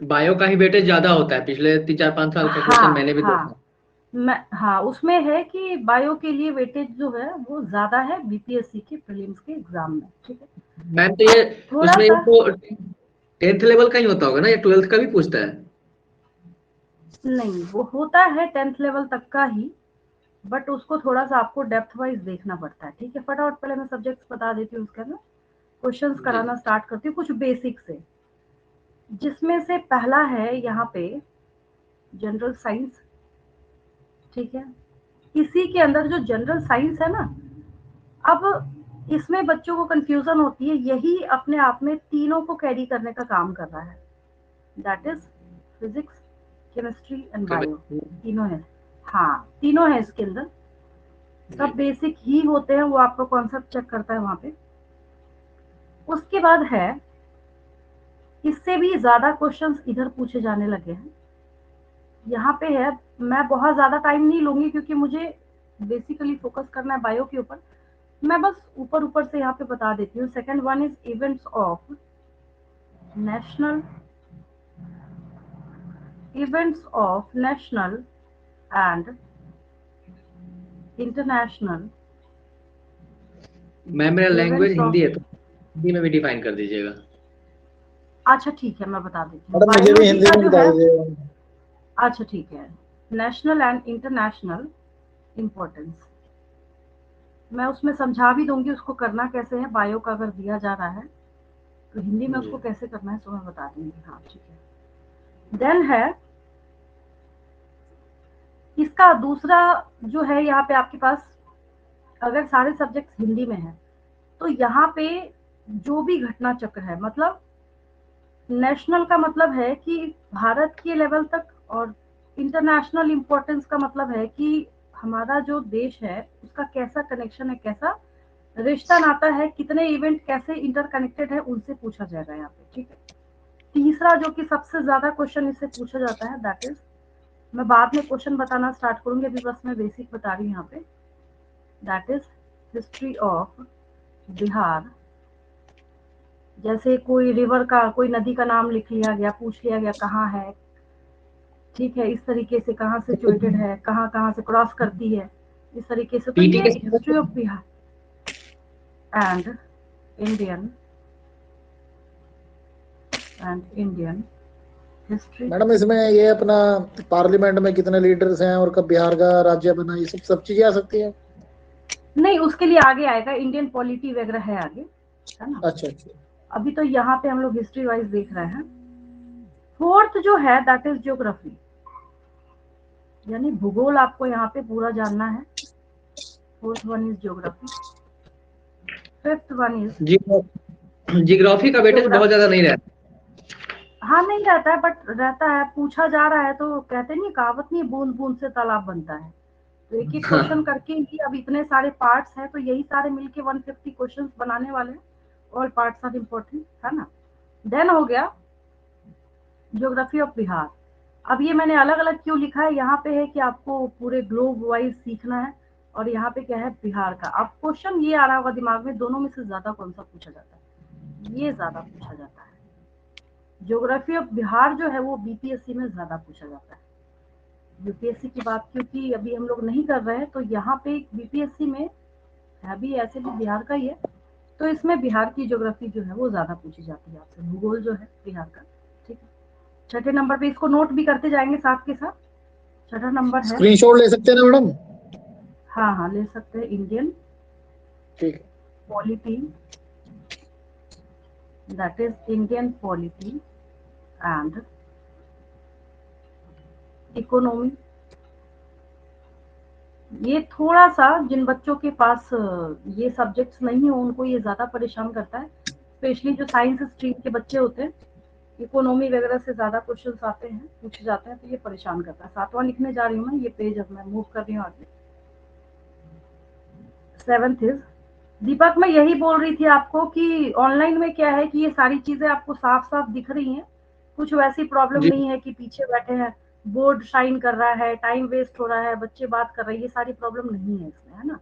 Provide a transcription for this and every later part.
Bio का ही weightage ज्यादा होता है, पिछले 3 4 5 साल का क्वेश्चन हाँ मैंने भी देखा। हाँ, मैं हाँ उसमें है कि बायो के लिए वेटेज जो है वो ज्यादा है बीपीएससी के प्रीलिम्स के एग्जाम में, ठीक है। मैम तो ये, अब थोड़ा उसमें ये सा, तो 10th लेवल का ही होता होगा ना, या 12th का भी पूछता है? नहीं वो होता है 10th लेवल तक का ही, बट उसको थोड़ा सा आपको डेप्थ वाइज देखना पड़ता है, ठीक है। फटाफट पहले मैं सब्जेक्ट्स बता देती हूँ, उसके ना क्वेश्चंस जी। कराना स्टार्ट करती हूँ कुछ बेसिक से, जिसमें से पहला है यहाँ पे जनरल साइंस, ठीक है। इसी के अंदर जो जनरल साइंस है ना, अब इसमें बच्चों को कंफ्यूजन होती है, यही अपने आप में तीनों को कैरी करने का काम कर रहा है, that is physics, chemistry and bio, chemistry. तीनों है। हाँ तीनों है इसके अंदर, जी। सब बेसिक ही होते हैं, वो आपका कॉन्सेप्ट चेक करता है वहां पे। उसके बाद है, इससे भी ज्यादा क्वेश्चंस इधर पूछे जाने लगे हैं। यहाँ पे है, मैं बहुत ज्यादा टाइम नहीं लूंगी क्योंकि मुझे बेसिकली फोकस करना है बायो के ऊपर, मैं बस ऊपर ऊपर से यहाँ पे बता देती हूँ। Second one is events of national, events of national and international ma'am मेरा लैंग्वेज इवेंट्स ऑफ, हिंदी है, तो हिंदी में भी डिफाइन कर दीजिएगा। अच्छा ठीक है मैं बता देती हूँ मैडम मुझे भी बायोलॉजी हिंदी का में जो बता है। दीजिएगा। अच्छा ठीक है, नेशनल एंड इंटरनेशनल इम्पोर्टेंस, मैं उसमें समझा भी दूंगी उसको करना कैसे है, बायो का अगर दिया जा रहा है तो हिंदी में जी। उसको कैसे करना है सो मैं बता दूंगी, हाँ ठीक है। देन है इसका दूसरा जो है, यहाँ पे आपके पास अगर सारे सब्जेक्ट्स हिंदी में है तो यहाँ पे जो भी घटना चक्र है, मतलब नेशनल का मतलब है कि भारत के लेवल तक, और इंटरनेशनल इम्पोर्टेंस का मतलब है कि हमारा जो देश है उसका कैसा कनेक्शन है, कैसा रिश्ता नाता है, कितने इवेंट कैसे इंटरकनेक्टेड है, उनसे पूछा जाएगा यहाँ पे, ठीक है। तीसरा जो कि सबसे ज्यादा क्वेश्चन इससे पूछा जाता है, दैट इज, मैं बाद में क्वेश्चन बताना स्टार्ट करूंगी, अभी बस मैं बेसिक बता रही हूँ यहाँ पे, that is history of Bihar. जैसे कोई रिवर का, कोई नदी का नाम लिख लिया गया, पूछ लिया गया कहाँ है, ठीक है, इस तरीके से कहाँ सिचुएटेड है, कहाँ कहाँ से क्रॉस करती है, इस तरीके से, तो पीटी ये के history of Bihar and Indian, Indian history. Madam इसमें ये अपना पार्लियामेंट में कितने लीडर्स हैं और कब बिहार का राज्य बना, ये सब सब चीजें आ सकती है? नहीं उसके लिए आगे आएगा, इंडियन पॉलिटी वगैरह है आगे, है ना। अच्छा अच्छा। अभी तो यहाँ पे हम लोग हिस्ट्री वाइज देख रहे हैं। फोर्थ जो है दैट इज ज्योग्राफी, यानी भूगोल आपको यहाँ पे पूरा जानना है। Fourth one is geography, fifth one is जी, जियोग्राफी का वेटेज बहुत ज्योग्राफी। ज्यादा नहीं रहता। हाँ नहीं रहता है, बट रहता है, पूछा जा रहा है तो कहते नहीं, कहावत नहीं, बूंद बूंद से तालाब बनता है, तो एक एक क्वेश्चन हाँ। करके ही, अब इतने सारे पार्ट्स हैं तो यही सारे मिलके 150 क्वेश्चंस बनाने वाले हैं। ऑल पार्ट्स आर इम्पोर्टेंट, है ना। देन हो गया ज्योग्राफी ऑफ बिहार। अब ये मैंने अलग अलग क्यों लिखा है, यहाँ पे है कि आपको पूरे ग्लोब वाइज सीखना है, और यहाँ पे क्या है बिहार का। अब क्वेश्चन ये आ रहा होगा दिमाग में, दोनों में से ज्यादा कौन सा पूछा जाता है, ये ज्यादा पूछा जाता है। ज्योग्राफी ऑफ बिहार जो है वो बीपीएससी में ज्यादा पूछा जाता है। यूपीएससी की बात क्योंकि अभी हम लोग नहीं कर रहे हैं, तो यहाँ पे बीपीएससी में है भी, ऐसे भी बिहार का ही है, तो इसमें बिहार की ज्योग्राफी जो है वो ज्यादा पूछी जाती है आपसे, भूगोल जो है बिहार का, ठीक है। छठे नंबर पे, इसको नोट भी करते जाएंगे साथ के साथ। छठा नंबर है, स्क्रीनशॉट ले सकते हैं ना मैडम? हाँ हाँ ले सकते हैं, इंडियन ठीक है। Polity, that is Indian polity and economy. ये थोड़ा सा जिन बच्चों के पास ये सब्जेक्ट्स नहीं हो उनको ये ज्यादा परेशान करता है, स्पेशली जो साइंस स्ट्रीम के बच्चे होते हैं, इकोनॉमी वगैरह से ज्यादा क्वेश्चंस आते हैं, पूछे जाते हैं, तो ये परेशान करता है। सातवां लिखने जा रही हूँ मैं, ये पेज अब मैं मूव कर रही हूँ आगे। सेवेंथ इज, दीपक मैं यही बोल रही थी आपको कि ऑनलाइन में क्या है कि ये सारी चीजें आपको साफ साफ दिख रही हैं, कुछ वैसी प्रॉब्लम जी। नहीं है कि पीछे बैठे हैं, बोर्ड शाइन कर रहा है, टाइम वेस्ट हो रहा है, बच्चे बात कर रहे हैं, ये सारी प्रॉब्लम नहीं है इसमें, है ना।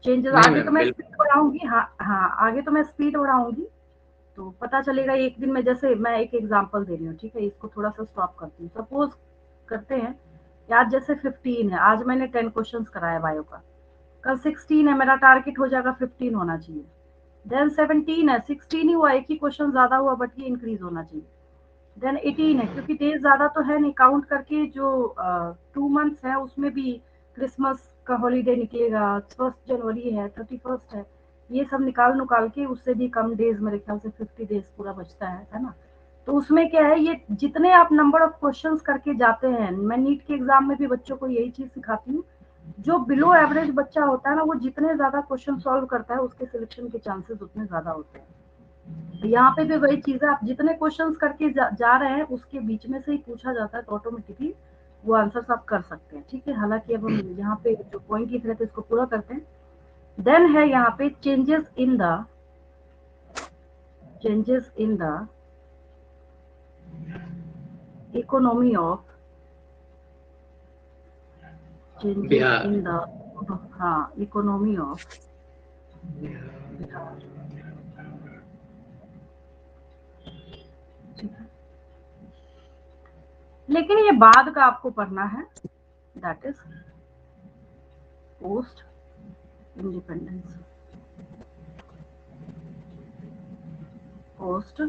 चेंजेस नहीं आगे तो मैम, मैं बिल्कुल। स्पीड बढ़ाऊंगी, हाँ हाँ आगे तो मैं स्पीड बढ़ाऊंगी, तो पता चलेगा एक दिन में। जैसे मैं एक एग्जांपल दे रही हूँ, ठीक है, इसको थोड़ा सा स्टॉप करती हूँ। सपोज करते हैं कि आज जैसे 15 है, आज मैंने 10 क्वेश्चंस कराया बायो का, कल 16 है, मेरा टारगेट हो जाएगा 15 होना चाहिए। देन 17 है, 16 ही हुआ, एक ही क्वेश्चन ज्यादा हुआ बट ये इंक्रीज होना चाहिए। देन 18 है, क्योंकि डेज ज्यादा तो है नहीं, काउंट करके जो 2 मंथ्स है उसमें भी क्रिसमस का हॉलीडे निकलेगा, 1 जनवरी है, 31 है, ये सब निकाल के उससे भी कम डेज, मेरे ख्याल से 50 डेज पूरा बचता है ना। तो उसमें क्या है, ये जितने आप नंबर ऑफ क्वेश्चंस करके जाते हैं, मैं नीट के एग्जाम में भी बच्चों को यही चीज सिखाती हूँ, जो बिलो एवरेज बच्चा होता है ना, वो जितने ज्यादा क्वेश्चन सॉल्व करता है उसके सिलेक्शन के चांसेस उतने ज्यादा होते हैं। तो यहाँ पे भी वही चीज है, आप जितने क्वेश्चंस करके जा रहे हैं उसके बीच में से ही पूछा जाता है, तो ऑटोमेटिकली वो आंसर आप कर सकते हैं, ठीक है। हालांकि अब हम यहाँ पे जो पॉइंट लिख रहे थे इसको पूरा करते हैं। देन है यहाँ पे changes in the economy of Bihar. In the हाँ, इकोनॉमी ऑफ बिहार, ठीक है। लेकिन ये बाद का आपको पढ़ना है, that is post independence, post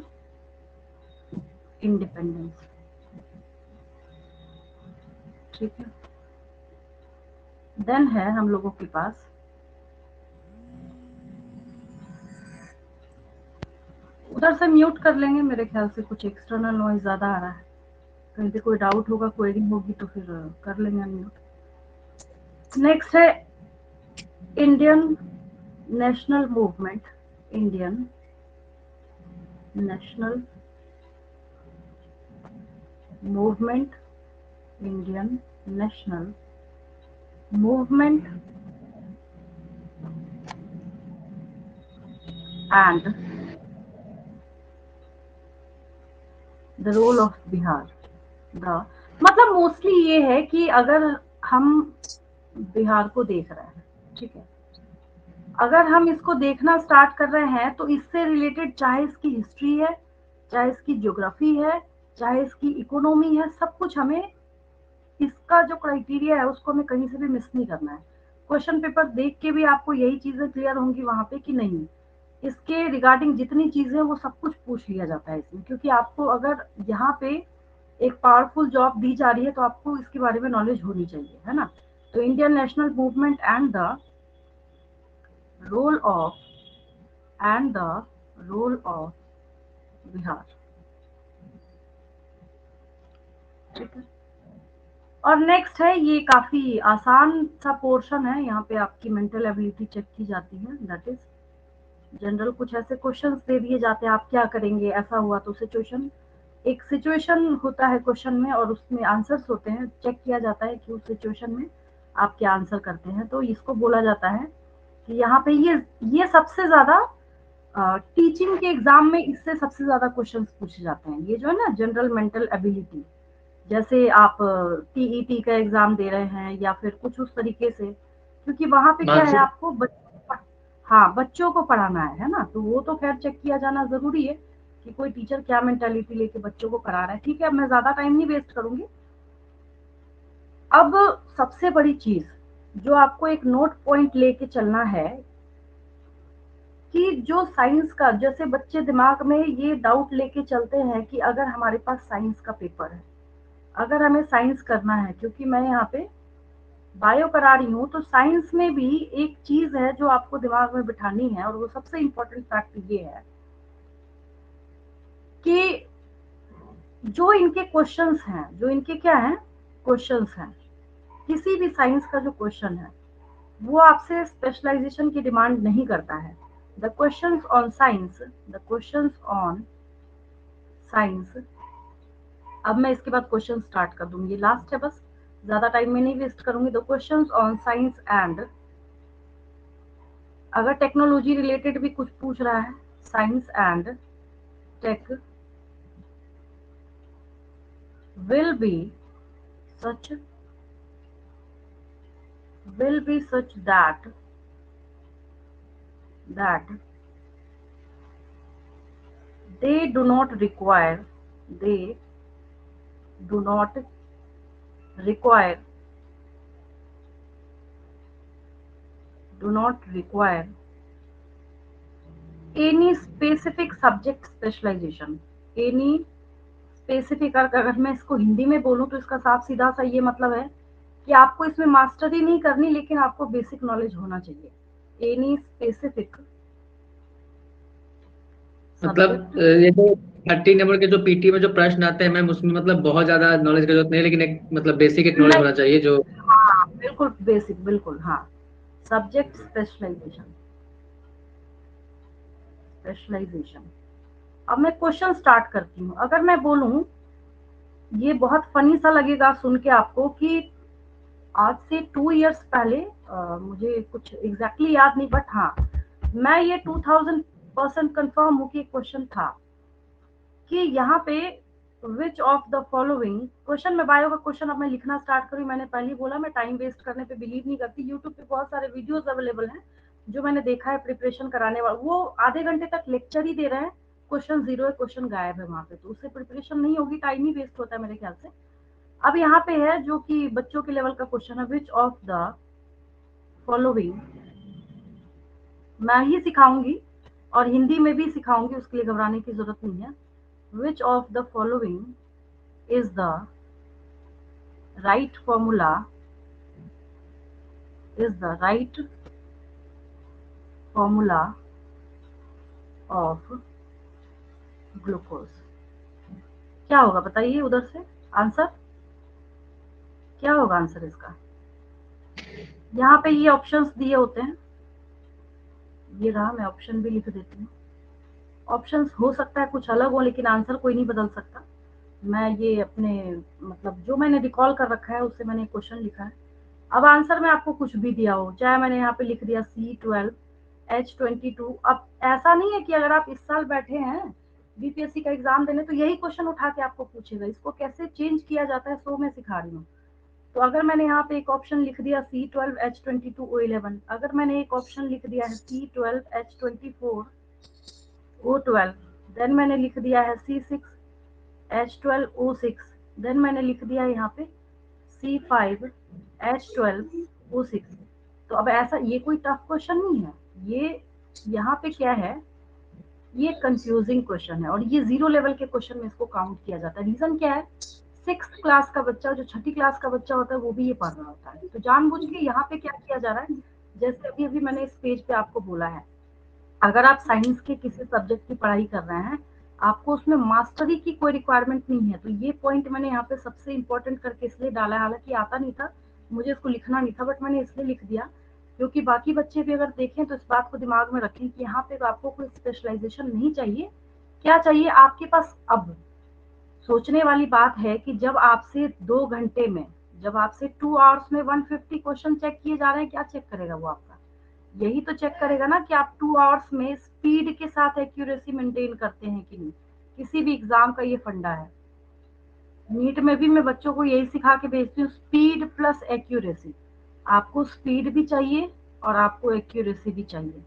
independence, ठीक है। देन है हम लोगों के पास उधर से म्यूट कर लेंगे, मेरे ख्याल से कुछ एक्सटर्नल नॉइज ज्यादा आ रहा है, कहीं पे कोई डाउट होगा, क्वेरी होगी तो फिर कर लेंगे म्यूट। नेक्स्ट है Indian national movement, Indian national movement, Indian national movement and the role of Bihar. The मतलब मोस्टली ये है कि अगर हम बिहार को देख रहे हैं, ठीक है, अगर हम इसको देखना स्टार्ट कर रहे हैं तो इससे रिलेटेड चाहे इसकी हिस्ट्री है, चाहे इसकी ज्योग्राफी है, चाहे इसकी इकोनॉमी है, सब कुछ हमें इसका जो क्राइटेरिया है उसको हमें कहीं से भी मिस नहीं करना है। क्वेश्चन पेपर देख के भी आपको यही चीजें क्लियर होंगी वहां पे कि नहीं, इसके रिगार्डिंग जितनी चीजें वो सब कुछ पूछ लिया जाता है इसमें, क्योंकि आपको अगर यहाँ पे एक पावरफुल जॉब दी जा रही है तो आपको इसके बारे में नॉलेज होनी चाहिए, है ना। तो Indian national movement and the role of Bihar, ठीक है। और नेक्स्ट है, ये काफी आसान सा पोर्शन है, यहाँ पे आपकी मेंटल एबिलिटी चेक की जाती है, दैट इज जनरल। कुछ ऐसे क्वेश्चंस दे दिए जाते हैं, आप क्या करेंगे, ऐसा हुआ तो सिचुएशन, एक सिचुएशन होता है क्वेश्चन में और उसमें आंसर्स होते हैं, चेक किया जाता है कि उस सिचुएशन में आप क्या आंसर करते हैं। तो इसको बोला जाता है कि यहाँ पे ये सबसे ज्यादा टीचिंग के एग्जाम में इससे सबसे ज्यादा क्वेश्चंस पूछे जाते हैं, ये जो है ना जनरल मेंटल एबिलिटी। जैसे आप टीईटी का एग्जाम दे रहे हैं या फिर कुछ उस तरीके से, क्योंकि वहां पे क्या है, मानसिक। आपको हाँ, बच्चों को पढ़ाना है ना, तो वो तो खैर चेक किया जाना जरूरी है कि कोई टीचर क्या मेंटालिटी लेके बच्चों को पढ़ा रहा है, ठीक है। अब मैं ज्यादा टाइम नहीं वेस्ट करूंगी। अब सबसे बड़ी चीज जो आपको एक नोट पॉइंट लेके चलना है कि जो साइंस का, जैसे बच्चे दिमाग में ये डाउट लेके चलते हैं कि अगर हमारे पास साइंस का पेपर है, अगर हमें साइंस करना है, क्योंकि मैं यहाँ पे बायो करा रही हूँ, तो साइंस में भी एक चीज है जो आपको दिमाग में बिठानी है, और वो सबसे इंपॉर्टेंट फैक्ट ये है कि जो इनके क्वेश्चंस हैं, जो इनके क्या हैं, क्वेश्चंस हैं, किसी भी साइंस का जो क्वेश्चन है वो आपसे स्पेशलाइजेशन की डिमांड नहीं करता है। The questions on science, the questions on science, अब मैं इसके बाद क्वेश्चन स्टार्ट कर दूंगी, लास्ट है बस, ज्यादा टाइम में नहीं वेस्ट करूंगी। The questions on science and, अगर टेक्नोलॉजी रिलेटेड भी कुछ पूछ रहा है, science and tech will be such that they do not require any specific subject specialization. any specific, अगर मैं इसको हिंदी में बोलूं तो इसका साफ सीधा सा ये मतलब है कि आपको इसमें मास्टरी नहीं करनी, लेकिन आपको बेसिक नॉलेज होना चाहिए। एनी स्पेसिफिक मतलब ये जो 30 नंबर के जो पीटी में जो प्रश्न आते हैं मैम, उसमें मतलब बहुत ज्यादा नॉलेज की जरूरत नहीं है, लेकिन एक मतलब बेसिक एक नॉलेज होना चाहिए जो। हाँ बिल्कुल बेसिक, बिल्कुल हाँ। Subject specialization. अब मैं क्वेश्चन स्टार्ट करती हूँ। अगर मैं बोलूं, ये बहुत फनी सा लगेगा सुन के आपको कि आज से 2 इयर्स पहले, मुझे कुछ एग्जैक्टली याद नहीं, बट हाँ मैं ये 2000% कंफर्म हूँ कि क्वेश्चन था कि यहाँ पे विच ऑफ द फॉलोइंग, क्वेश्चन में बायो का क्वेश्चन अब मैं लिखना स्टार्ट करूँ। मैंने पहले ही बोला मैं टाइम वेस्ट करने पे बिलीव नहीं करती। यूट्यूब पे बहुत सारे वीडियोस अवेलेबल हैं जो मैंने देखा है प्रिपरेशन कराने वाला, वो आधे घंटे तक लेक्चर ही दे रहे हैं, क्वेश्चन जीरो है, क्वेश्चन गायब है वहां पे, तो उससे प्रिपरेशन नहीं होगी, टाइम ही वेस्ट होता है मेरे ख्याल से। अब यहाँ पे है जो कि बच्चों के लेवल का क्वेश्चन है, विच ऑफ द फॉलोइंग, मैं ही सिखाऊंगी और हिंदी में भी सिखाऊंगी, उसके लिए घबराने की जरूरत नहीं है। Which of the following is the right formula of glucose. क्या होगा बताइए उधर से आंसर, क्या होगा आंसर इसका? यहाँ पे ये ऑप्शंस दिए होते हैं, ये रहा, मैं ऑप्शन भी लिख देती हूँ। ऑप्शंस हो सकता है कुछ अलग हो, लेकिन आंसर कोई नहीं बदल सकता। मैं ये अपने मतलब जो मैंने रिकॉल कर रखा है उससे मैंने क्वेश्चन लिखा है। अब आंसर में आपको कुछ भी दिया हो, चाहे मैंने यहाँ पे लिख दिया C12 H22, अब ऐसा नहीं है कि अगर आप इस साल बैठे हैं बीपीएससी का एग्जाम देने तो यही क्वेश्चन उठा के आपको पूछेगा, इसको कैसे चेंज किया जाता है सो मैं सिखा रही हूँ। तो अगर मैंने यहाँ पे एक ऑप्शन लिख दिया C12 H22 O11, अगर मैंने एक ऑप्शन लिख दिया है C12 H24 O12, देन मैंने लिख दिया है C6 H12 O6, देन मैंने लिख दिया है यहाँ पे C5 H12 O6। तो अब ऐसा, ये कोई टफ क्वेश्चन नहीं है, ये यहाँ पे क्या है, ये कंफ्यूजिंग क्वेश्चन है और ये जीरो लेवल के क्वेश्चन में इसको काउंट किया जाता है। रीजन क्या है, 6th क्लास का बच्चा, जो 6ठी क्लास का बच्चा होता है वो भी ये पढ़ रहा होता है। तो जानबूझ के यहाँ पे क्या किया जा रहा है, जैसे अभी अभी मैंने इस पेज पे आपको बोला है, अगर आप साइंस के किसी सब्जेक्ट की पढ़ाई कर रहे हैं, आपको उसमें मास्टरी की कोई रिक्वायरमेंट नहीं है। तो ये पॉइंट मैंने यहाँ पे सबसे इंपॉर्टेंट करके इसलिए डाला है, हालांकि आता नहीं था मुझे, इसको लिखना नहीं था, बट मैंने इसलिए लिख दिया क्योंकि बाकी बच्चे भी अगर देखें तो इस बात को दिमाग में रखें कि यहाँ पे तो आपको कोई स्पेशलाइजेशन नहीं चाहिए। क्या चाहिए आपके पास? अब सोचने वाली बात है कि जब आपसे 2 घंटे में, जब आपसे 2 आवर्स में 150 क्वेश्चन चेक किए जा रहे हैं, क्या चेक करेगा वो आपका? यही तो चेक करेगा ना कि आप 2 आवर्स में स्पीड के साथ एक्यूरेसी मेंटेन करते हैं कि नहीं। किसी भी एग्जाम का ये फंडा है। नीट में भी मैं बच्चों को यही सिखा के भेजती हूँ, स्पीड प्लस एक्यूरेसी। आपको स्पीड भी चाहिए और आपको एक्यूरेसी भी चाहिए।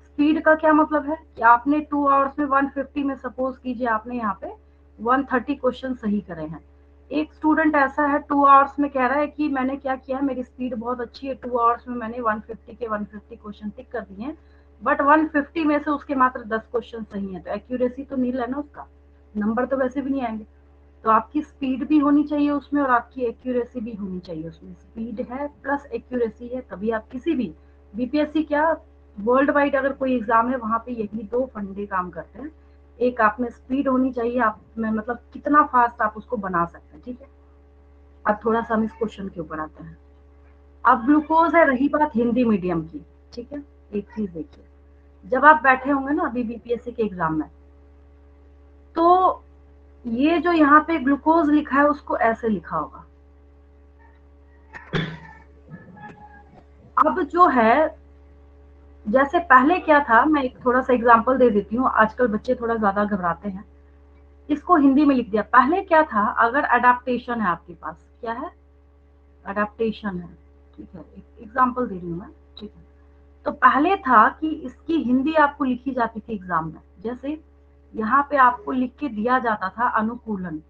स्पीड का क्या मतलब है कि आपने 2 आवर्स में 150 में, सपोज कीजिए आपने यहाँ पे 130 क्वेश्चन सही करे हैं। एक स्टूडेंट ऐसा है 2 आवर्स में कह रहा है कि मैंने क्या किया, मेरी स्पीड बहुत अच्छी है, 2 आवर्स में मैंने 150 के 150 क्वेश्चन टिक कर दिए हैं, बट 150 में से उसके मात्र 10 क्वेश्चन सही है, तो एक्यूरेसी तो नील है ना, उसका नंबर तो वैसे भी नहीं आएंगे। तो आपकी स्पीड भी होनी चाहिए उसमें और आपकी एक्यूरेसी भी होनी चाहिए उसमें। स्पीड है प्लस एक्यूरेसी है, तभी आप किसी भी बीपीएससी क्या वर्ल्ड वाइड अगर कोई एग्जाम है वहां पे यही 2 फंडे काम करते हैं। एक आप में स्पीड होनी चाहिए, आप में मतलब कितना फास्ट आप उसको बना सकते हैं। ठीक है, अब थोड़ा सा हम इस क्वेश्चन के ऊपर आते हैं। अब ग्लूकोज है, रही बात हिंदी मीडियम की, ठीक है, एक चीज देखिए, जब आप बैठे होंगे ना अभी बीपीएससी के एग्जाम में, तो ये जो यहाँ पे ग्लूकोज लिखा है उसको ऐसे लिखा होगा। अब जो है, जैसे पहले क्या था, मैं एक थोड़ा सा एग्जांपल दे देती हूँ, आजकल बच्चे थोड़ा ज्यादा घबराते हैं। इसको हिंदी में लिख दिया। पहले क्या था, अगर अडेप्टेशन है आपके पास, क्या है, अडेप्टेशन है, ठीक है, एक एग्जांपल दे रही हूँ मैं, ठीक है। तो पहले था कि इसकी हिंदी आपको लिखी जाती थी एग्जाम में, जैसे यहाँ पे आपको लिख के दिया जाता था अनुकूलन,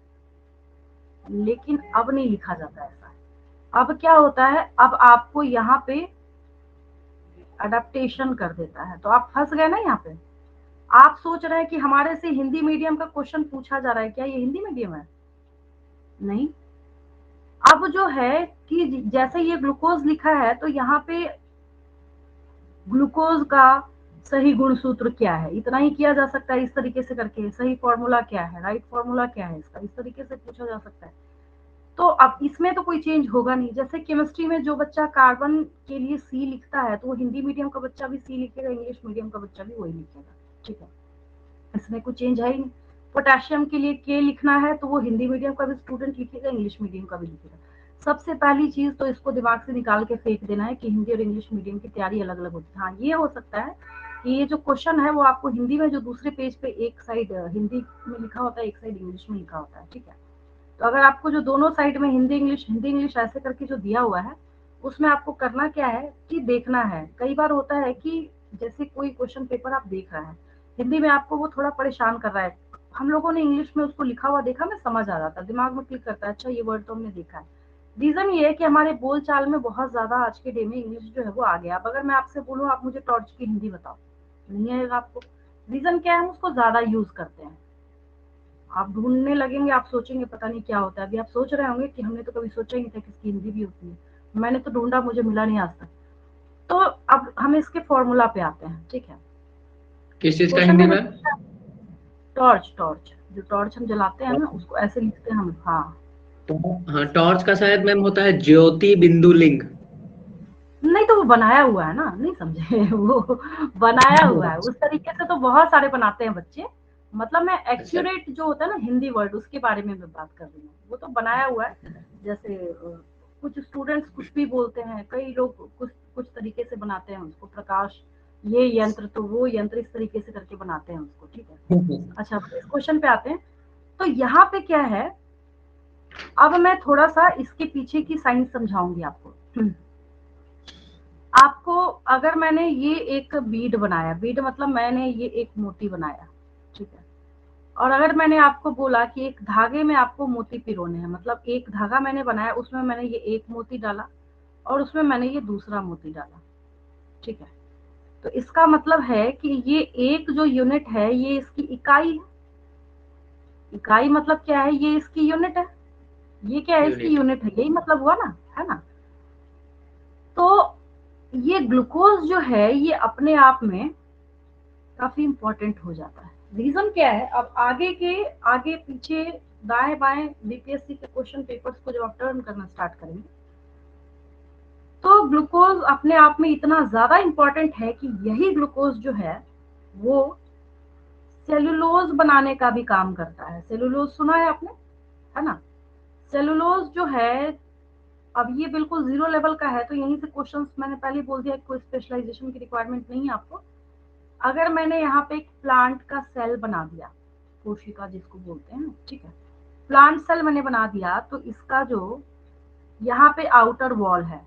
लेकिन अब नहीं लिखा जाता ऐसा। अब क्या होता है, अब आपको यहाँ पे अडेप्टेशन कर देता है, तो आप फंस गए ना यहाँ पे। आप सोच रहे हैं कि हमारे से हिंदी मीडियम का क्वेश्चन पूछा जा रहा है, क्या ये हिंदी मीडियम है? नहीं। अब जो है कि जैसे ये ग्लूकोज लिखा है, तो यहाँ पे ग्लूकोज का सही गुण सूत्र क्या है, इतना ही किया जा सकता है इस तरीके से करके। सही फॉर्मूला क्या है, राइट फॉर्मूला क्या है इसका, इस तरीके से पूछा जा सकता है। तो अब इसमें तो कोई चेंज होगा नहीं। जैसे केमिस्ट्री में जो बच्चा कार्बन के लिए सी लिखता है, तो वो हिंदी मीडियम का बच्चा भी सी लिखेगा, इंग्लिश मीडियम का बच्चा भी वही लिखेगा, ठीक है, इसमें कुछ चेंज है ही नहीं। पोटेशियम के लिए के लिखना है, तो वो हिंदी मीडियम का भी स्टूडेंट लिखेगा, इंग्लिश मीडियम का भी लिखेगा। सबसे पहली चीज तो इसको दिमाग से निकाल के फेंक देना है कि हिंदी और इंग्लिश मीडियम की तैयारी अलग अलग होती है। हाँ, ये हो सकता है कि ये जो क्वेश्चन है वो आपको हिंदी में जो दूसरे पेज पे एक साइड हिंदी में लिखा होता है, एक साइड इंग्लिश में लिखा होता है, ठीक है। तो अगर आपको जो दोनों साइड में हिंदी इंग्लिश ऐसे करके जो दिया हुआ है, उसमें आपको करना क्या है कि देखना है। कई बार होता है कि जैसे कोई क्वेश्चन पेपर आप देख रहे हैं, हिंदी में आपको वो थोड़ा परेशान कर रहा है, हम लोगों ने इंग्लिश में उसको लिखा हुआ देखा, मैं समझ आ रहा था, दिमाग में क्लिक करता है, अच्छा ये वर्ड तो हमने देखा है। रीजन ये है कि हमारे बोल चाल में बहुत ज्यादा आज के डे में इंग्लिश जो है वो आ गया। अब अगर मैं आपसे बोलूँ आप मुझे टॉर्च की हिंदी बताओ, नहीं आएगा आपको। रीजन क्या है, हम उसको ज्यादा यूज करते हैं। आप ढूंढने लगेंगे, आप सोचेंगे पता नहीं क्या होता है। अभी आप सोच रहे होंगे कि हमने तो कभी सोचा ही नहीं था कि इसकी हिंदी भी होती है, मैंने तो ढूंढा, मुझे मिला नहीं आज तक। तो अब हम इसके फॉर्मूला पे आते हैं, ठीक है। किस चीज का क्वेश्चन हिंदी में में? टॉर्च, जो टॉर्च हम जलाते हैं ना, उसको ऐसे लिखते हैं हम। हाँ, तो हाँ, टॉर्च का शायद मैम होता है ज्योति बिंदु लिंग। नहीं तो वो बनाया हुआ है ना, नहीं समझे वो बनाया हुआ है, उस तरीके से तो बहुत सारे बनाते हैं बच्चे। मतलब मैं अच्छा। एक्यूरेट जो होता है ना हिंदी वर्ड, उसके बारे में मैं बात कर रही हूँ। वो तो बनाया हुआ है। जैसे कुछ स्टूडेंट्स कुछ भी बोलते हैं, कई लोग कुछ कुछ तरीके से बनाते हैं उसको। प्रकाश ये यंत्र, तो वो यंत्र, इस तरीके से करके बनाते हैं उसको, ठीक है। अच्छा, इस क्वेश्चन पे आते हैं। तो यहाँ पे क्या है, अब मैं थोड़ा सा इसके पीछे की साइंस समझाऊंगी आपको। आपको अगर मैंने ये एक बीड बनाया, बीड मतलब मैंने ये एक मोती बनाया, ठीक है। और अगर मैंने आपको बोला कि एक धागे में आपको मोती पिरोने हैं, मतलब एक धागा मैंने बनाया, उसमें मैंने ये एक मोती डाला और उसमें मैंने ये दूसरा मोती डाला, ठीक है। तो इसका मतलब है कि ये एक जो यूनिट है, ये इसकी इकाई है। इकाई मतलब क्या है, ये इसकी यूनिट है। ये क्या है, इसकी यूनिट। यूनिट है, यही मतलब हुआ ना, है ना। तो ये ग्लूकोज जो है, ये अपने आप में काफी इंपॉर्टेंट हो जाता है। रीजन क्या है, अब आगे पीछे दाएं बाएं बीपीएससी के क्वेश्चन पेपर्स को जब आप टर्न करना स्टार्ट करेंगे, तो ग्लूकोज अपने आप में इतना ज्यादा इंपॉर्टेंट है कि यही ग्लूकोज जो है वो सेलुलोज बनाने का भी काम करता है। सेलुलोज सुना है आपने, है ना। सेलुलोज जो है, अब ये बिल्कुल जीरो लेवल का है, तो यहीं से क्वेश्चंस मैंने पहले ही बोल दिया, कोई स्पेशलाइजेशन की रिक्वायरमेंट नहीं है आपको। अगर मैंने यहाँ पे एक प्लांट का सेल बना दिया, कोशिका जिसको बोलते हैं, ठीक है, प्लांट सेल मैंने बना दिया, तो इसका जो यहाँ पे आउटर वॉल है,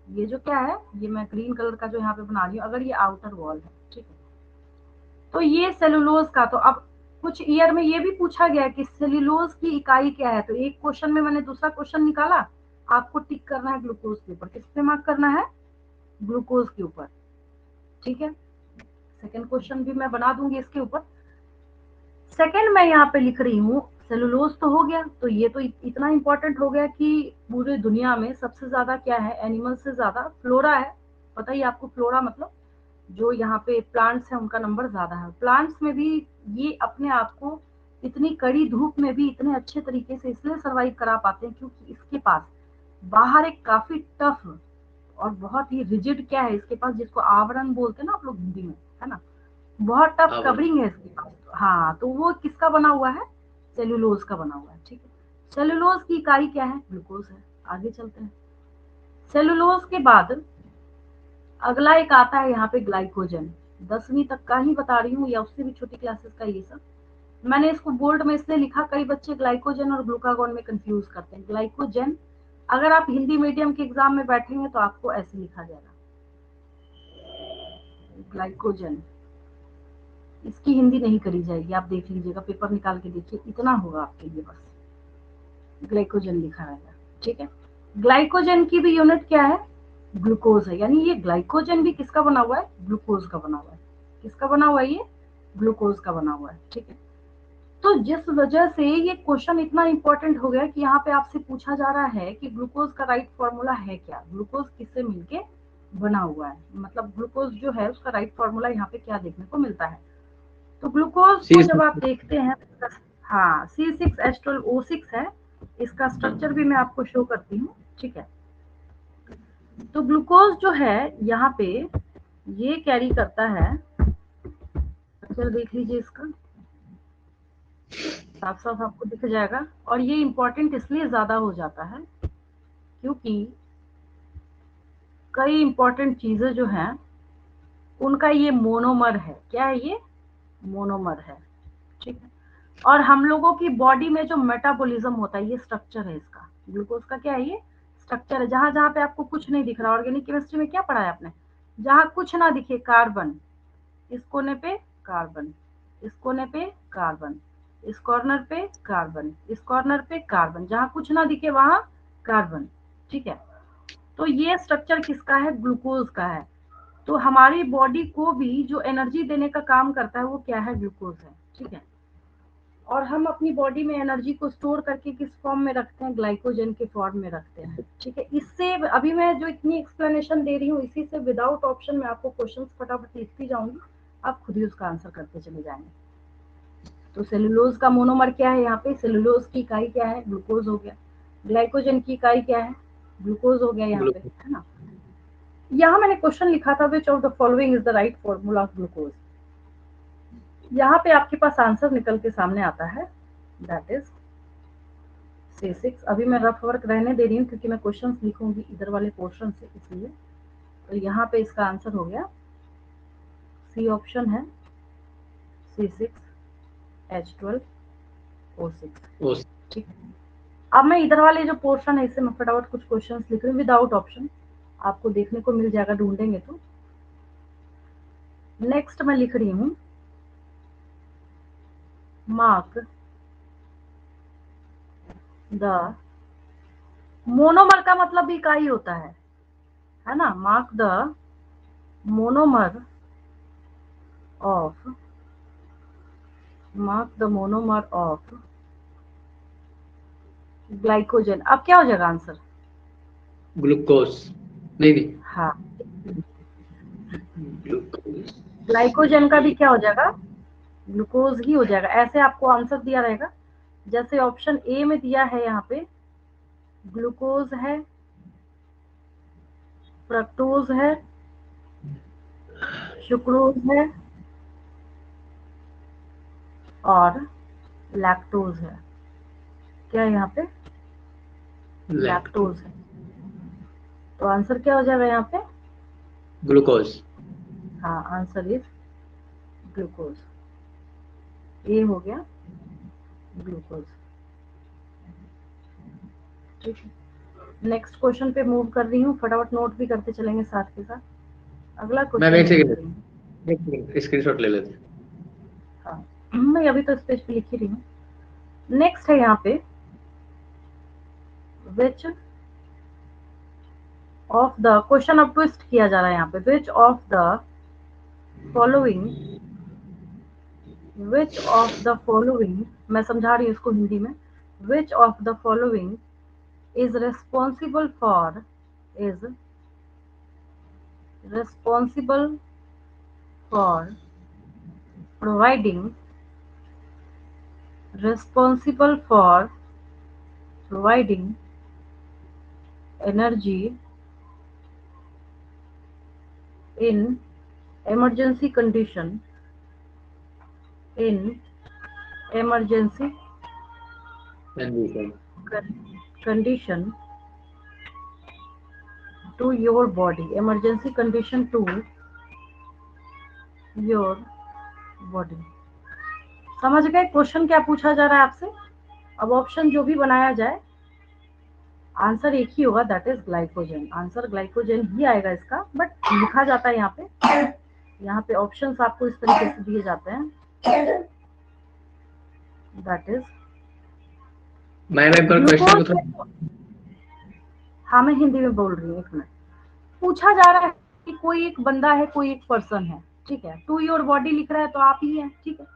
ये जो क्या है, ये मैं ग्रीन कलर का जो यहाँ पे बना रही हूँ, अगर ये आउटर वॉल है, ठीक है, तो ये सेलुलोज का, तो अब कुछ ईयर में ये भी पूछा गया कि सेलुलोज की इकाई क्या है। तो एक क्वेश्चन में मैंने दूसरा क्वेश्चन निकाला, आपको टिक करना है ग्लूकोज के ऊपर। किस पे मार्क करना है, ग्लूकोज के ऊपर, ठीक है। सेकंड क्वेश्चन भी मैं बना दूंगी इसके ऊपर। सेकंड मैं यहाँ पे लिख रही हूँ सेलुलोज, तो हो गया। तो ये तो इतना इंपॉर्टेंट हो गया कि पूरे दुनिया में सबसे ज्यादा क्या है, एनिमल से ज्यादा फ्लोरा है। पता ही आपको, फ्लोरा मतलब जो यहाँ पे प्लांट्स हैं उनका नंबर ज्यादा है। प्लांट्स में भी ये अपने आप को इतनी कड़ी धूप में भी इतने अच्छे तरीके से इसलिए सरवाइव करा पाते हैं क्योंकि इसके पास बाहर एक काफी टफ और बहुत ही रिजिड क्या है इसके पास, जिसको आवरण बोलते हैं ना आप लोग हिंदी में, है ना, बहुत टफ आवरण। कवरिंग है इसके पास। हाँ, तो वो किसका बना हुआ है, सेलुलोज का बना हुआ है, ठीक है। सेलुलोज की इकाई क्या है, ग्लूकोज है। आगे चलते हैं। सेलुलोज के बाद अगला एक आता है यहाँ पे ग्लाइकोजन। 10वीं तक का ही बता रही हूँ या उससे भी छोटी क्लासेस का ये सब। मैंने इसको बोल्ड में इसलिए लिखा, कई बच्चे ग्लाइकोजन और ग्लूकागोन में कंफ्यूज करते हैं। ग्लाइकोजन, अगर आप हिंदी मीडियम के एग्जाम में बैठेंगे तो आपको ऐसे लिखा जाएगा, ग्लाइकोजन। इसकी हिंदी नहीं करी जाएगी, आप देख लीजिएगा, पेपर निकाल के देखिए, इतना होगा आपके लिए बस, ग्लाइकोजन लिखा रहेगा, ठीक है। ग्लाइकोजन की भी यूनिट क्या है, ग्लूकोज है, यानी ये ग्लाइकोजन भी किसका बना हुआ है, ग्लूकोज का बना हुआ है। किसका बना हुआ है, ये ग्लूकोज का बना हुआ है, ठीक है। तो जिस वजह से ये क्वेश्चन इतना इंपॉर्टेंट हो गया कि यहाँ पे आपसे पूछा जा रहा है कि ग्लूकोज का राइट फॉर्मूला है क्या, ग्लूकोज किससे मिलके बना हुआ है, मतलब ग्लूकोज जो है उसका राइट फॉर्मूला यहाँ पे क्या देखने को मिलता है। तो ग्लूकोज को जब आप देखते हैं, हाँ C6H12O6 है, इसका स्ट्रक्चर भी मैं आपको शो करती हूँ, ठीक है। तो ग्लूकोज जो है यहाँ पे ये कैरी करता है, स्ट्रक्चर देख लीजिए इसका, साफ साफ आपको दिख जाएगा। और ये इंपॉर्टेंट इसलिए ज्यादा हो जाता है क्योंकि कई इंपॉर्टेंट चीजें जो हैं उनका ये मोनोमर है। क्या है ये, मोनोमर है, ठीक है। और हम लोगों की बॉडी में जो मेटाबॉलिज्म होता है, ये स्ट्रक्चर है इसका, ग्लूकोज का क्या है, ये स्ट्रक्चर है। जहां जहां पे आपको कुछ नहीं दिख रहा, ऑर्गेनिक केमिस्ट्री में क्या पढ़ा है आपने, जहां कुछ ना दिखे कार्बन, इस कोने पे कार्बन, इस कोने पे कार्बन, इस कॉर्नर पे कार्बन, इस कॉर्नर पे कार्बन, जहां कुछ ना दिखे वहां कार्बन, ठीक है। तो ये स्ट्रक्चर किसका है, ग्लूकोज का है। तो हमारी बॉडी को भी जो एनर्जी देने का काम करता है वो क्या है, ग्लूकोज है, ठीक है। और हम अपनी बॉडी में एनर्जी को स्टोर करके किस फॉर्म में रखते हैं, ग्लाइकोजन के फॉर्म में रखते हैं, ठीक है। इससे अभी मैं जो इतनी एक्सप्लेनेशन दे रही हूँ, इसी से विदाउट ऑप्शन में आपको क्वेश्चंस फटाफट लिखती जाऊंगी, आप खुद ही उसका आंसर करते चले जाएंगे। तो सेलुलोज का मोनोमर क्या है, यहाँ पे सेलुलोज की इकाई क्या है, ग्लूकोज हो गया। ग्लाइकोजन की इकाई क्या है, ग्लूकोज हो गया यहाँ पे, है ना। यहाँ मैंने क्वेश्चन लिखा था, विच of the following is the right formula of glucose. यहाँ पे आपके पास आंसर निकल के सामने आता है, दैट इज C6। अभी मैं रफ वर्क रहने दे रही हूँ क्योंकि मैं क्वेश्चंस लिखूंगी इधर वाले पोर्शन से, इसलिए। तो यहाँ पे इसका आंसर हो गया सी ऑप्शन है, C6H12O6, ठीक है। अब मैं इधर वाले जो पोर्शन है इससे मैं फटाफट कुछ क्वेश्चंस लिख रही हूँ विदाउट ऑप्शन, आपको देखने को मिल जाएगा ढूंढेंगे तो। नेक्स्ट मैं लिख रही हूँ, मार्क द, मोनोमर का मतलब इकाई होता है ना, mark the monomer of, mark the monomer of glycogen. अब क्या हो जाएगा आंसर, ग्लूकोज, नहीं हाँ, ग्लूकोज, ग्लाइकोजन का भी क्या हो जाएगा, ग्लूकोज ही हो जाएगा। ऐसे आपको आंसर दिया रहेगा, जैसे ऑप्शन ए में दिया है, यहाँ पे ग्लूकोज है, फ्रक्टोज है, सुक्रोज है और लैक्टोज है। क्या है यहाँ पे, लैक्टोज है। तो आंसर क्या हो जाएगा यहाँ पे, ग्लूकोज। हाँ, आंसर इज ग्लूकोज, ए हो गया ग्लूकोज, ठीक है। नेक्स्ट क्वेश्चन पे मूव कर रही हूँ, फटाफट नोट भी करते चलेंगे साथ के साथ। अगला मैं क्वेश्चन, स्क्रीनशॉट ले लेते। हाँ, मैं अभी तो इस पेज पे लिख ही रही हूँ। नेक्स्ट है यहाँ पे, विच ऑफ द, क्वेश्चन अब ट्विस्ट किया जा रहा है यहाँ पे, विच of the following, which of the following, मैं समझा रही हूँ इसको हिंदी में, विच of the following is responsible for, is responsible for providing, responsible for providing energy in emergency condition, in emergency condition to your body, emergency condition to your body। समझ गए question क्या पूछा जा रहा है आपसे। अब ऑप्शन जो भी बनाया जाए, आंसर एक ही होगा, that is glycogen. Answer glycogen ही आएगा इसका, बट लिखा जाता है यहाँ पे यहाँ पे ऑप्शंस आपको इस तरीके से दिए जाते हैं, दैट इज मैम एक बार क्वेश्चन ग्लूकोज। हाँ मैं हिंदी में बोल रही हूँ, एक मिनट। पूछा जा रहा है कि कोई एक बंदा है, कोई एक पर्सन है, ठीक है, टू योर बॉडी लिख रहा है तो आप ही है, ठीक है।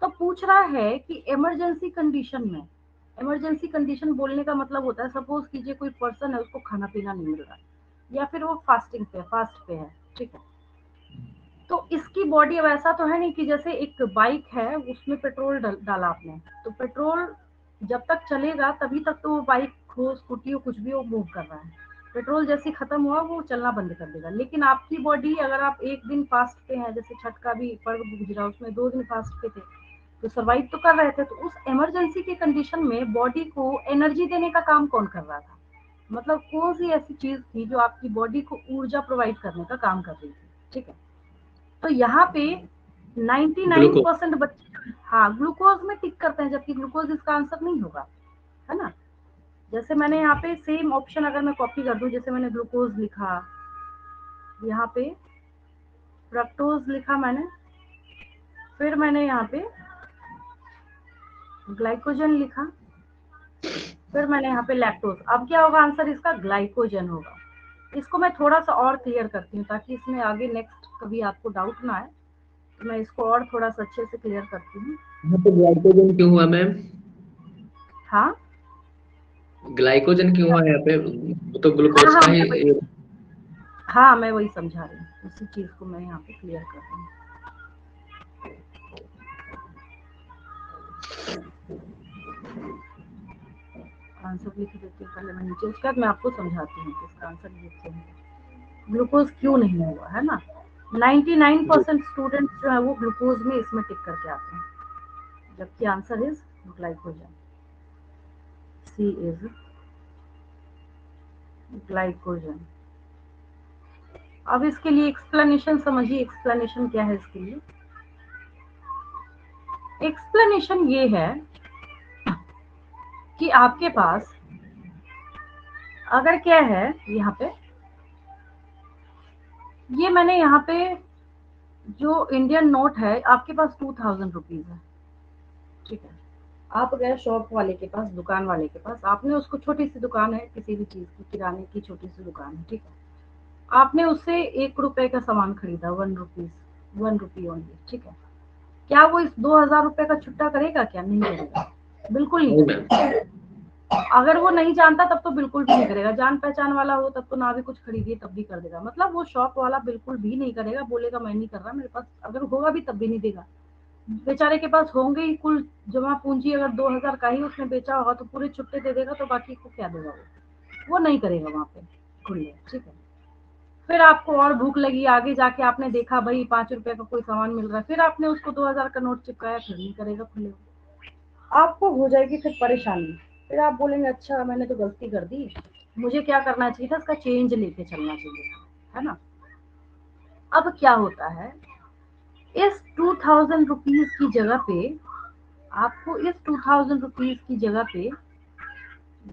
तो पूछ रहा है कि इमरजेंसी कंडीशन में, इमरजेंसी कंडीशन बोलने का मतलब होता है सपोज कीजिए कोई पर्सन है, उसको खाना पीना नहीं मिल रहा है, या फिर वो फास्टिंग पे, फास्ट पे है, ठीक है। तो इसकी बॉडी अब ऐसा तो है नहीं कि जैसे एक बाइक है उसमें पेट्रोल डाला आपने, तो पेट्रोल जब तक चलेगा तभी तक तो वो बाइक हो, स्कूटी हो, कुछ भी हो, मूव कर रहा है। पेट्रोल जैसे खत्म हुआ वो चलना बंद कर देगा। लेकिन आपकी बॉडी, अगर आप एक दिन फास्ट पे है, जैसे छठ का भी पर्व गुजरा उसमें 2 दिन फास्ट पे थे, तो सर्वाइव तो कर रहे थे। तो उस इमरजेंसी की कंडीशन में बॉडी को एनर्जी देने का काम कौन कर रहा था, मतलब कौन सी ऐसी चीज थी जो आपकी बॉडी को ऊर्जा प्रोवाइड करने का काम कर रही थी, ठीक है। तो यहाँ पे 99% बच्चे हाँ ग्लूकोज में टिक करते हैं, जबकि ग्लूकोज इसका आंसर नहीं होगा, है ना। जैसे मैंने यहाँ पे सेम ऑप्शन अगर मैं कॉपी कर दूं, जैसे मैंने ग्लूकोज लिखा, यहाँ पे फ्रक्टोज लिखा मैंने, फिर मैंने यहाँ पे ग्लाइकोजन लिखा, फिर मैंने यहाँ पे लैक्टोज। अब क्या होगा आंसर इसका, ग्लाइकोजन होगा। इसको मैं थोड़ा सा और क्लियर करती हूँ ताकि इसमें आगे नेक्स्ट कभी आपको डाउट ना आए, तो मैं इसको और थोड़ा सा अच्छे से क्लियर करती हूँ। यहाँ पे ग्लाइकोजन क्यों हुआ मैम? हाँ ग्लाइकोजन क्यों हुआ यहाँ पे? वो तो हाँ ग्लूकोज हाँ का ही हाँ मैं वही समझा रही हूँ, उसी चीज को मैं यहाँ पे क्लियर कर रही हूँ। आंसर लिख देती हूँ पहले मैं नीचे, उसके बाद मैं आपको समझाती हूँ कि इसका आंसर ये क्यों है, ग्लूकोज क्यों नहीं हुआ, है ना। 99% स्टूडेंट्स जो है वो ग्लूकोज में इसमें टिक करके आते हैं, जबकि answer is glycogen, C is glycogen. अब इसके लिए एक्सप्लेनेशन समझिए, एक्सप्लेनेशन क्या है इसके लिए। एक्सप्लेनेशन ये है कि आपके पास अगर क्या है, यहाँ पे ये मैंने यहाँ पे जो इंडियन नोट है आपके पास 2000 रुपीज है, ठीक है। आप गए शॉप वाले के पास, दुकान वाले के पास, आपने उसको, छोटी सी दुकान है किसी भी चीज की, किराने की छोटी सी दुकान है, ठीक है। आपने उससे 1 रुपए का सामान खरीदा, 1 रुपीज, 1 रुपी ओनली, ठीक है। क्या वो इस 2000 रुपए का छुट्टा करेगा? क्या नहीं करेगा, बिल्कुल नहीं नहीं करेगा। मैम। अगर वो नहीं जानता तब तो बिल्कुल भी नहीं करेगा, जान पहचान वाला हो तब तो ना भी कुछ खरीदिए तब भी कर देगा। मतलब वो शॉप वाला बिल्कुल भी नहीं करेगा, बोलेगा मैं नहीं कर रहा, मेरे पास अगर होगा भी तब भी नहीं देगा। बेचारे के पास होंगे ही कुल जमा पूंजी, अगर 2000 का ही उसने बेचा होगा तो पूरे छुट्टे दे देगा, तो बाकी को क्या देगा वो नहीं करेगा वहां पे खुले, ठीक है। फिर आपको और भूख लगी, आगे जाके आपने देखा भाई 5 रुपए का कोई सामान मिल रहा है, फिर आपने उसको 2000 का नोट चिपकाया, फिर नहीं करेगा खुले, आपको हो जाएगी फिर परेशानी। फिर आप बोलेंगे अच्छा मैंने तो गलती कर दी, मुझे क्या करना चाहिए था, इसका चेंज लेके चलना चाहिए था, है ना। अब क्या होता है, इस 2000 रुपीज की जगह पे आपको, इस 2000 रुपीज की जगह पे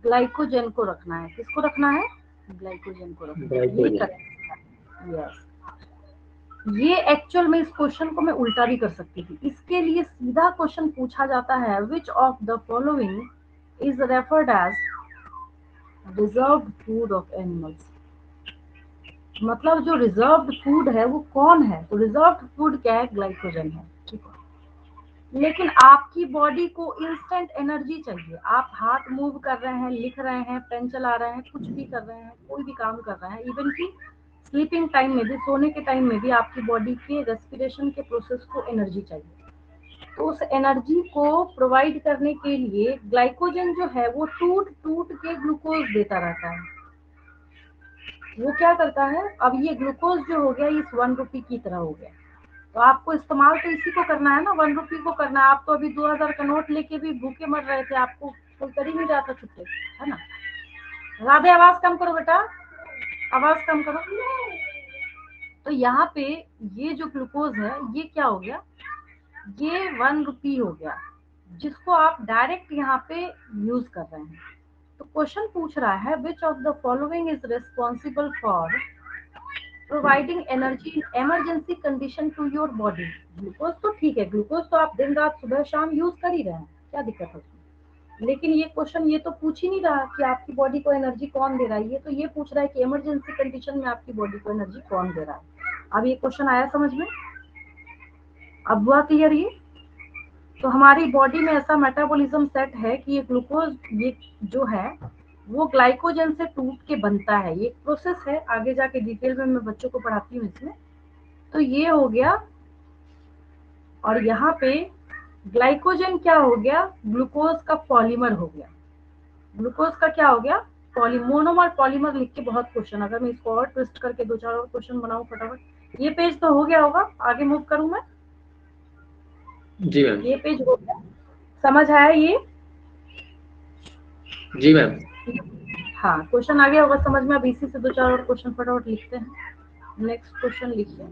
ग्लाइकोजन को रखना है। किसको रखना है? ग्लाइकोजन को रखना है, ये ग्लाइकोजन। करेक्ट। यस, ये एक्चुअल में इस क्वेश्चन को मैं उल्टा भी कर सकती थी। इसके लिए सीधा क्वेश्चन पूछा जाता है, which of the following is referred as reserved food of animals. मतलब जो रिजर्व्ड फूड है वो कौन है, तो रिजर्व्ड फूड क्या है, ग्लाइकोजन है, ठीक है। लेकिन आपकी बॉडी को इंस्टेंट एनर्जी चाहिए, आप हाथ मूव कर रहे हैं, लिख रहे हैं, पेन चला रहे हैं, कुछ भी कर रहे हैं, कोई भी काम कर रहे हैं, इवन कि स्लीपिंग टाइम में भी, सोने के टाइम में भी आपकी बॉडी के रेस्पिरेशन के प्रोसेस को एनर्जी चाहिए। तो उस एनर्जी को प्रोवाइड करने के लिए ग्लाइकोजन जो है वो टूट टूट के ग्लूकोज देता रहता है। वो क्या करता है, अब ये ग्लूकोज जो हो गया इस 1 रुपी की तरह हो गया, तो आपको इस्तेमाल तो इसी को करना है ना, 1 रुपी को करना है। आप तो अभी 2000 का नोट लेके भी भूखे मर रहे थे, आपको कोई कर ही नहीं रहा था छुट्टे, है ना। राधे आवाज कम करो बेटा, आवाज कम करो। तो यहाँ पे ये जो ग्लूकोज है ये क्या हो गया, ये 1 रुपी हो गया, जिसको आप डायरेक्ट यहाँ पे यूज कर रहे हैं। तो क्वेश्चन पूछ रहा है which of the following is responsible for providing energy in emergency condition to your body. Glucose तो ठीक है, ग्लूकोज तो आप दिन रात सुबह शाम यूज कर ही रहे हैं, क्या दिक्कत है उसमें। लेकिन ये क्वेश्चन ये तो पूछ ही नहीं रहा कि आपकी बॉडी को एनर्जी कौन दे रहा है, ये तो ये पूछ रहा है कि इमरजेंसी कंडीशन में आपकी बॉडी को एनर्जी कौन दे रहा है। अब ये क्वेश्चन आया समझ में, अब हुआ क्लियर ये। तो हमारी बॉडी में ऐसा मेटाबॉलिज्म सेट है कि ये ग्लूकोज ये जो है वो ग्लाइकोजन से टूट के बनता है, ये प्रोसेस है, आगे जाके डिटेल में मैं बच्चों को पढ़ाती हूँ इसमें। तो ये हो गया, और यहाँ पे ग्लाइकोजन क्या हो गया, ग्लूकोज का पॉलीमर हो गया। ग्लूकोज का क्या हो गया, मोनोमर पॉलीमर लिख के बहुत क्वेश्चन, अगर मैं इसको और ट्विस्ट करके 2-4 और क्वेश्चन बनाऊं फटाफट। ये पेज तो हो गया होगा, आगे मूव करूं मैं। जी मैम। ये पेज हो गया, समझ आया ये? जी मैम। हाँ, क्वेश्चन आ गया होगा समझ में। अब इसी से 2-4 और क्वेश्चन फटाफट लिखते हैं। नेक्स्ट क्वेश्चन लिखिए।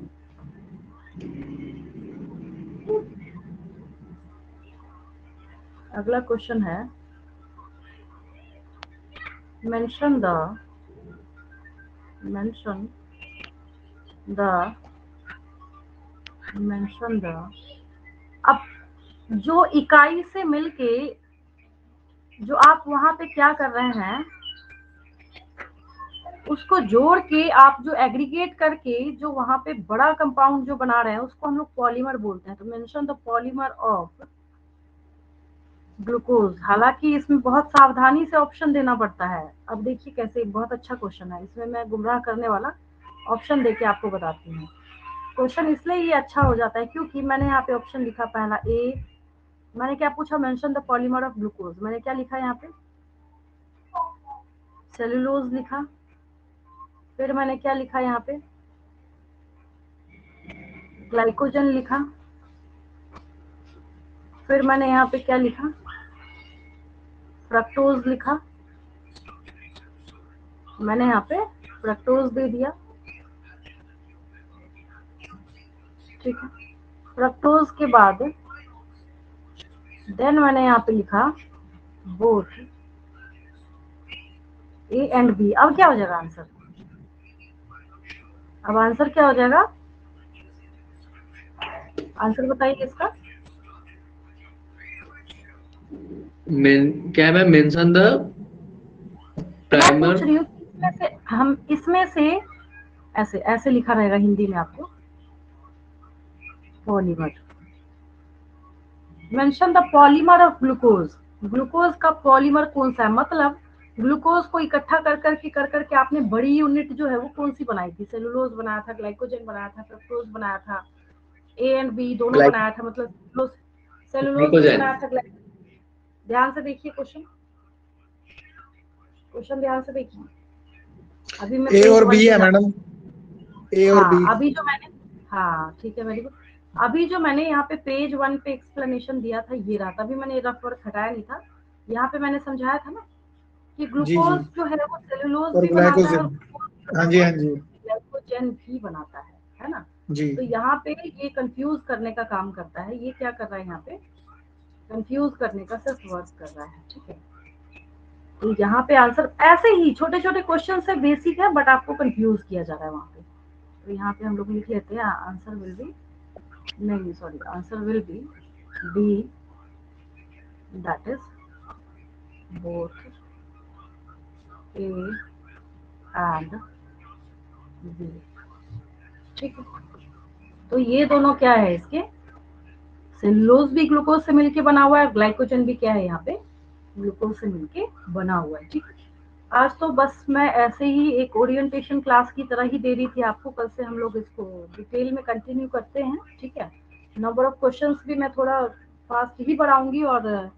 अगला क्वेश्चन है, mention the अब जो इकाई से मिलके जो आप वहां पे क्या कर रहे हैं, उसको जोड़ के आप जो एग्रीगेट करके जो वहां पे बड़ा कंपाउंड जो बना रहे हैं उसको हम लोग पॉलीमर बोलते हैं। तो mention the polymer of glucose. हालांकि इसमें बहुत सावधानी से ऑप्शन देना पड़ता है। अब देखिए कैसे, बहुत अच्छा क्वेश्चन है, इसमें मैं गुमराह करने वाला ऑप्शन देके आपको बताती हूँ। क्वेश्चन इसलिए ये अच्छा हो जाता है क्योंकि मैंने यहाँ पे ऑप्शन लिखा, पहला ए, मैंने क्या पूछा, mention the polymer of glucose, मैंने क्या लिखा यहाँ पे, सेलुलोज लिखा। फिर मैंने क्या लिखा यहाँ पे, ग्लाइकोजन लिखा। फिर मैंने यहाँ पे क्या लिखा, फ्रक्टोज लिखा। मैंने यहाँ पे फ्रक्टोज दे दिया, ठीक है। फ्रक्टोज के बाद देन मैंने यहाँ पे लिखा बोथ ए एंड बी। अब क्या हो जाएगा आंसर, अब आंसर क्या हो जाएगा, आंसर बताइए इसका। क्या मैम, मेंशन द मैं प्राइमर। पूछ रही हूँ इसमें से, हम इसमें से ऐसे ऐसे लिखा रहेगा हिंदी में आपको, polymer, mention the polymer of glucose. Glucose का पॉलीमर कौन सा है, मतलब ग्लूकोज को इकट्ठा कर करके आपने बड़ी यूनिट जो है वो कौन सी बनाई थी, सेलुलोज बनाया था, ग्लाइकोजन बनाया था, फ्रक्टोज बनाया था, ए एंड बी दोनों बनाया था, मतलब सेलुलोज भी ग्लाइकोजन। बनाया था। ध्यान से देखिए क्वेश्चन, क्वेश्चन ध्यान से देखिए। अभी मैं ए और पेज 1 बी पे है जा, मैडम, ए और बी। हाँ अभी जो मैंने, हाँ ठीक है वेरी गुड। अभी जो मैंने यहाँ पे पेज 1 पे एक्सप्लेनेशन दिया था ये रहा, तभी मैंने रफ वर्क हटाया नहीं था। यहाँ पे मैंने समझाया था ना कि जी जी, ग्लूकोज जो है वो सेलुलोज और भी बनाता है और ग्लाइकोजन। हाँ जी हाँ जी ग्लाइकोजन भी बनाता है ना। जी। तो यहाँ पे ये कंफ्यूज करने का काम करता है, ये क्या कर रहा है यहाँ पे, कंफ्यूज करने का सिर्फ वर्क कर रहा है, ठीक है। तो यहाँ पे आंसर ऐसे ही छोटे छोटे क्वेश्चन से बेसिक है, बट आपको कंफ्यूज किया जा रहा है वहाँ पे। तो यहाँ पे हम लोग लिख लेते हैं आंसर विल बी, नहीं sorry, answer will be B, that is both A and B, ठीक है। तो ये दोनों क्या है इसके, सेलुलोज भी ग्लूकोज से मिलके बना हुआ है, ग्लाइकोजन भी क्या है यहाँ पे ग्लूकोज से मिलके बना हुआ है, ठीक है। आज तो बस मैं ऐसे ही एक ओरिएंटेशन क्लास की तरह ही दे रही थी आपको, कल से हम लोग इसको डिटेल में कंटिन्यू करते हैं, ठीक है। नंबर ऑफ क्वेश्चंस भी मैं थोड़ा फास्ट ही बढ़ाऊंगी, और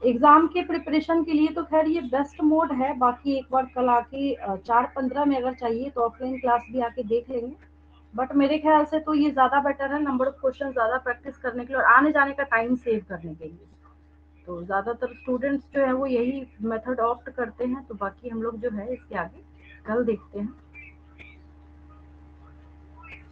एग्जाम के प्रिपरेशन के लिए तो खैर ये बेस्ट मोड है। बाकी एक बार कल आके 4:15 में अगर चाहिए तो ऑफलाइन क्लास भी आके देख लेंगे, बट मेरे ख्याल से तो ये ज्यादा बेटर है, नंबर ऑफ क्वेश्चन ज्यादा प्रैक्टिस करने के लिए और आने जाने का टाइम सेव करने के लिए। तो ज्यादातर स्टूडेंट्स जो है वो यही मेथड ऑप्ट करते हैं। तो बाकी हम लोग जो है इसके आगे कल देखते हैं।